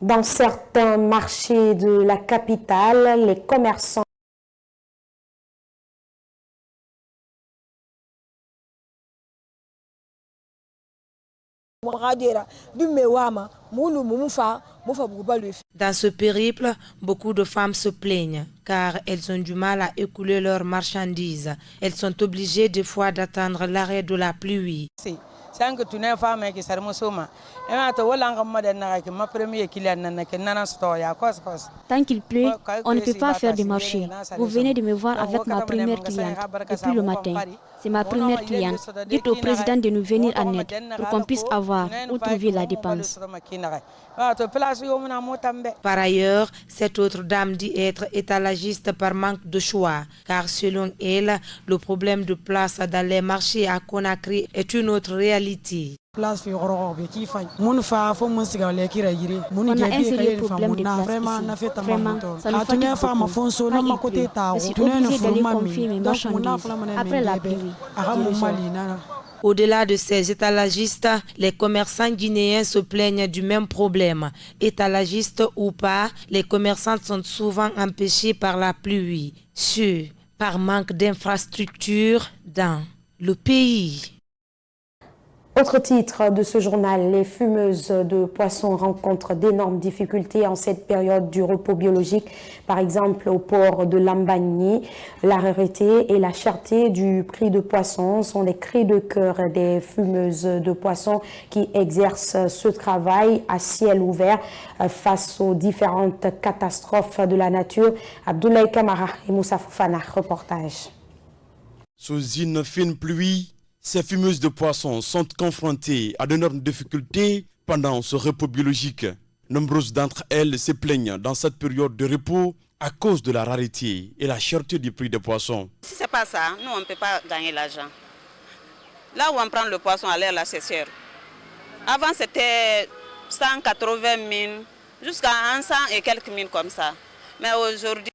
Dans certains marchés de la capitale, les commerçants Dans ce périple, beaucoup de femmes se plaignent car elles ont du mal à écouler leurs marchandises. Elles sont obligées des fois d'attendre l'arrêt de la pluie. Tant qu'il pleut, on ne peut pas faire de marché. Vous venez de me voir avec ma première cliente depuis le matin. C'est ma première cliente. Dites au président de nous venir en aide pour qu'on puisse avoir où trouver la dépense. Par ailleurs, cette autre dame dit être étalagiste par manque de choix, car selon elle, le problème de place dans les marchés à Conakry est une autre réalité. On a un sérieux problème de place ici. Vraiment, ça nous fatigue beaucoup. Quand il pleut, je suis obligée d'aller confier mes marchandises après la pluie. Au-delà de ces étalagistes, les commerçants guinéens se plaignent du même problème. Étalagistes ou pas, les commerçants sont souvent empêchés par la pluie, par manque d'infrastructures dans le pays. Autre titre de ce journal, les fumeuses de poissons rencontrent d'énormes difficultés en cette période du repos biologique. Par exemple, au port de Lambagny, la rareté et la cherté du prix de poisson sont les cris de cœur des fumeuses de poissons qui exercent ce travail à ciel ouvert face aux différentes catastrophes de la nature. Abdoulaye Kamara et Moussa Fofana, reportage. Sous une fine pluie, ces fumeuses de poissons sont confrontées à d'énormes difficultés pendant ce repos biologique. Nombreuses d'entre elles se plaignent dans cette période de repos à cause de la rareté et la cherté du prix des poissons. Si ce n'est pas ça, nous on ne peut pas gagner l'argent. Là où on prend le poisson à l'air, là c'est sûr. Avant c'était 180 000 jusqu'à 100 et quelques mille comme ça. Mais aujourd'hui,